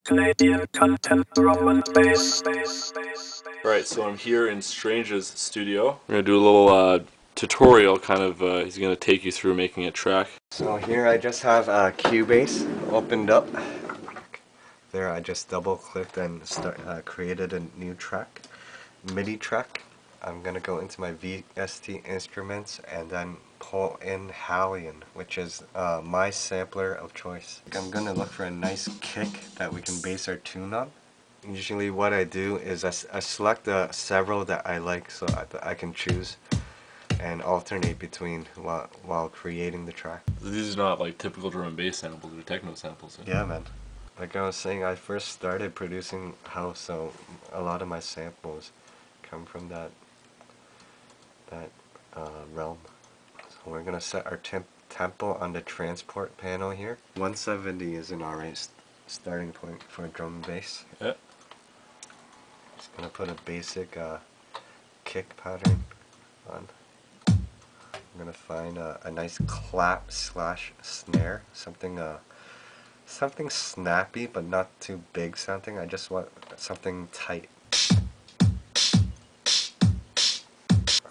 Canadian content drum and bass. Right, so I'm here in Stranjah's studio. We're gonna do a little tutorial, kind of. He's gonna take you through making a track. So here I just have Cubase opened up. There I just double clicked and created a new track, MIDI track. I'm gonna go into my VST instruments and then pull in Hallion, which is my sampler of choice. I'm gonna look for a nice kick that we can base our tune on. Usually what I do is I select several that I like so I can choose and alternate between while creating the track. These are not like typical drum and bass samples, they're techno samples. Yeah, man. Like I was saying, I first started producing house, so a lot of my samples come from that realm. So we're gonna set our tempo on the transport panel here. 170 is an alright starting point for a drum and bass. Yeah. Just gonna put a basic kick pattern on. I'm gonna find a nice clap slash snare, something snappy but not too big sounding. I just want something tight.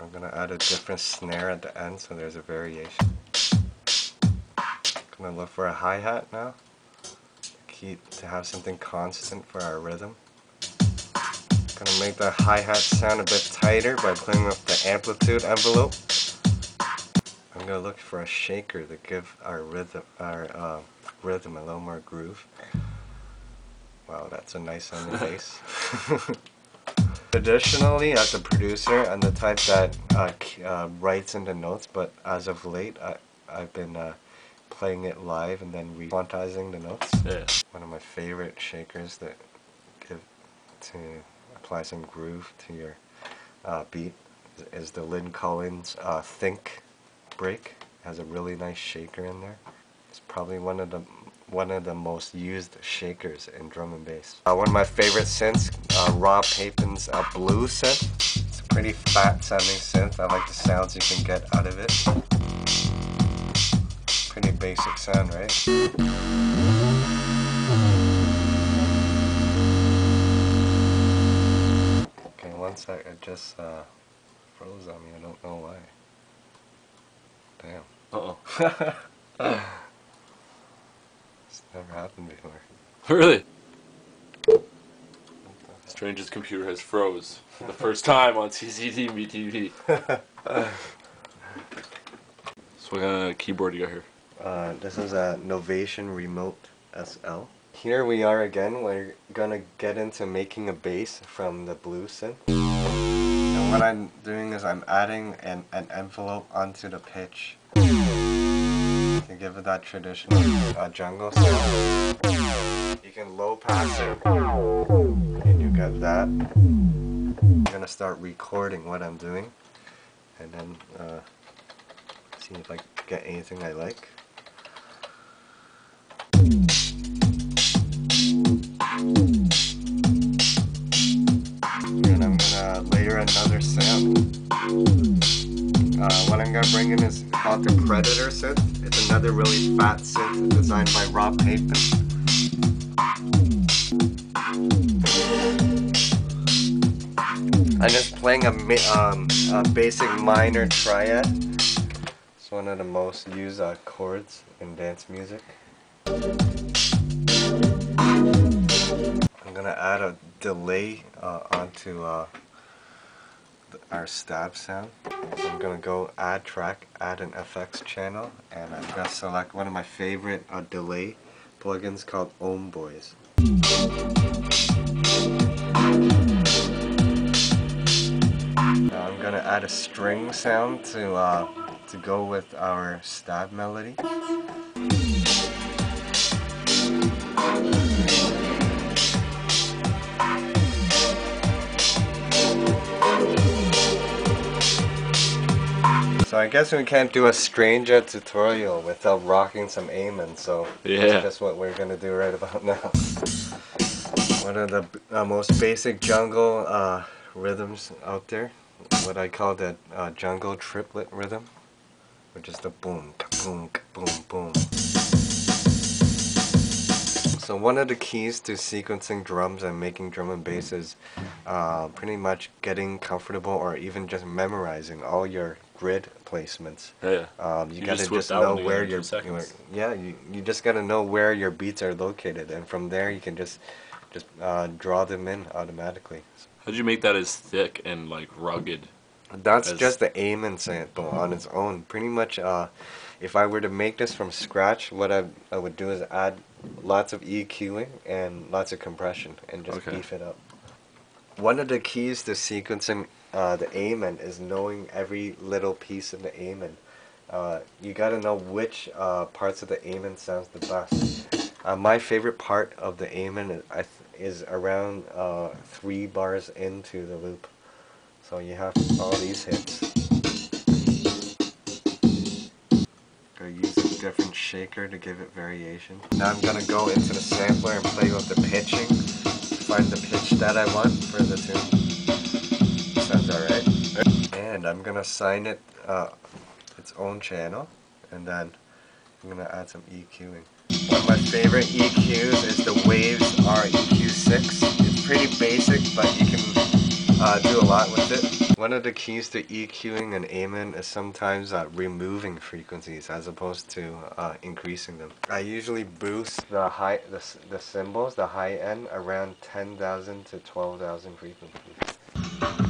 I'm gonna add a different snare at the end so there's a variation. Gonna look for a hi-hat now. To have something constant for our rhythm. Gonna make the hi-hat sound a bit tighter by playing with the amplitude envelope. I'm gonna look for a shaker to give our rhythm a little more groove. Wow, that's a nice sounding bass. Traditionally, as a producer, I'm the type that writes in the notes, but as of late, I've been playing it live and then quantizing the notes. Yeah. One of my favorite shakers that apply some groove to your beat is the Lynn Collins Think break. It has a really nice shaker in there. It's probably one of the most used shakers in drum and bass. One of my favorite synths, Rob Papin's Blue synth. It's a pretty fat sounding synth. I like the sounds you can get out of it. Pretty basic sound, right? Okay, one sec, it just froze on me. I don't know why. Damn. Uh-oh. It's never happened before. Really? Stranjah's computer has froze for the first time on CCDNB TV. So what kind of keyboard you got here? This is a Novation Remote SL. Here we are again. We're gonna get into making a bass from the Blue synth. And what I'm doing is I'm adding an envelope onto the pitch to give it that traditional jungle sound. You can low pass it and you get that. I'm gonna start recording what I'm doing and then see if I get anything I like. And I'm gonna layer another sound. What I'm gonna bring in is called the Predator synth. It's another really fat synth designed by Rob Papin. I'm just playing a basic minor triad. It's one of the most used chords in dance music. I'm gonna add a delay onto our stab sound. So I'm gonna go add track, add an FX channel, and I'm gonna select one of my favorite delay plugins called Ohm Boys. Now I'm gonna add a string sound to go with our stab melody. So I guess we can't do a Stranjah tutorial without rocking some Amen, so Yeah. that's just what we're gonna do right about now. One of the most basic jungle rhythms out there, what I call the jungle triplet rhythm, which is the boom, boom, boom, boom. So So one of the keys to sequencing drums and making drum and bass is pretty much getting comfortable or even just memorizing all your grid placements. Yeah. You gotta just know where you just gotta know where your beats are located, and from there you can just draw them in automatically. How'd you make that as thick and like rugged? That's just the Amen sample on its own. Pretty much, if I were to make this from scratch, what I would do is add lots of EQing and lots of compression and just beef it up. One of the keys to sequencing the Amen is knowing every little piece of the Amen. You gotta know which parts of the Amen sounds the best. My favorite part of the Amen is around 3 bars into the loop. So you have all these hits. Gotta use a different shaker to give it variation. Now I'm gonna go into the sampler and play with the pitching. Find the pitch that I want for the tune. Sounds alright. And I'm gonna assign it its own channel, and then I'm gonna add some EQing. One of my favorite EQs is the Waves REQ6. It's pretty basic, but you can do a lot with it. One of the keys to EQing an Amen is sometimes removing frequencies as opposed to increasing them. I usually boost the cymbals, the high end, around 10,000 to 12,000 frequencies.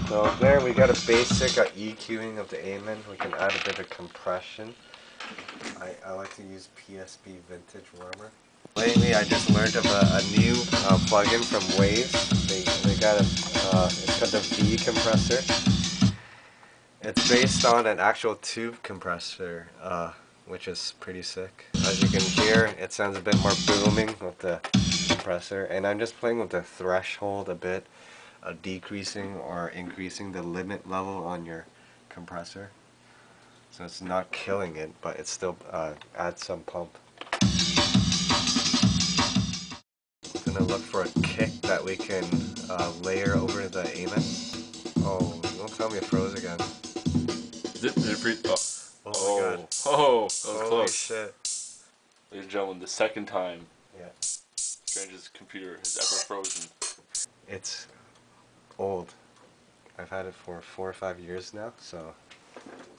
So there we got a basic EQing of the Amen. We can add a bit of compression. I like to use PSP Vintage Warmer. Lately, I just learned of a new plugin from Waves. They got it's called the V compressor. It's based on an actual tube compressor, which is pretty sick. As you can hear, it sounds a bit more booming with the compressor, and I'm just playing with the threshold a bit, decreasing or increasing the limit level on your compressor. So it's not killing it, but it still adds some pump. I'm gonna look for a kick that we can layer over the Amen. Oh, don't tell me it froze again. Did it freeze? Oh. Oh my god. Oh, that was Holy close. Shit. Ladies and gentlemen, the second time Strange's computer has ever frozen. It's old. I've had it for 4 or 5 years now, so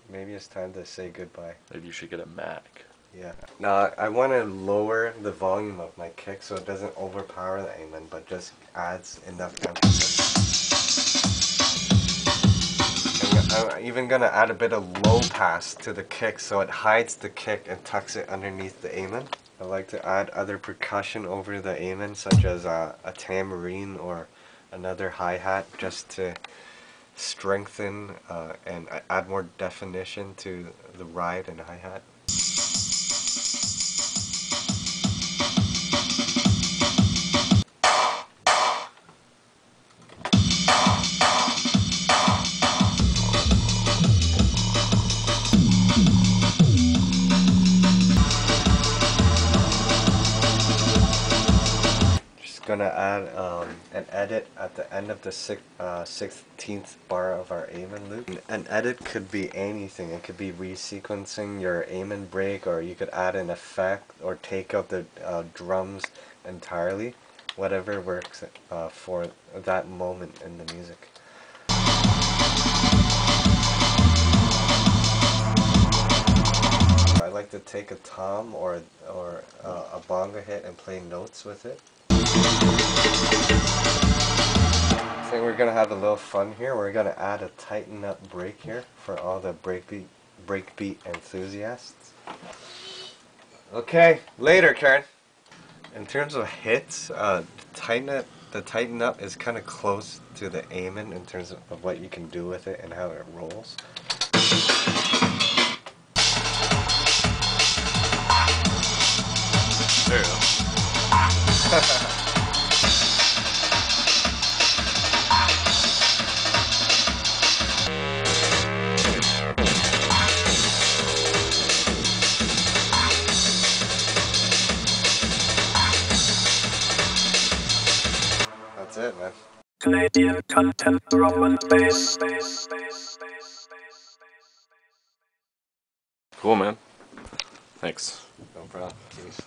maybe it's time to say goodbye. Maybe you should get a Mac. Yeah. Now, I want to lower the volume of my kick so it doesn't overpower the Amen, but just adds enough emphasis. And I'm even going to add a bit of low pass to the kick so it hides the kick and tucks it underneath the Amen. I like to add other percussion over the Amen, such as a tambourine or another hi-hat, just to strengthen and add more definition to the ride and hi-hat. Gonna add an edit at the end of the 16th bar of our Amen loop. An edit could be anything. It could be resequencing your Amen break, or you could add an effect or take out the drums entirely. Whatever works for that moment in the music. I like to take a tom or a bongo hit and play notes with it. I think we're gonna have a little fun here. We're gonna add a tighten up break here for all the breakbeat enthusiasts. Okay, later, Karen. In terms of hits, the tighten up is kind of close to the Amen in terms of what you can do with it and how it rolls. There you go. That's it, man. Canadian content drum and bass. Cool, man. Thanks. No problem. Peace.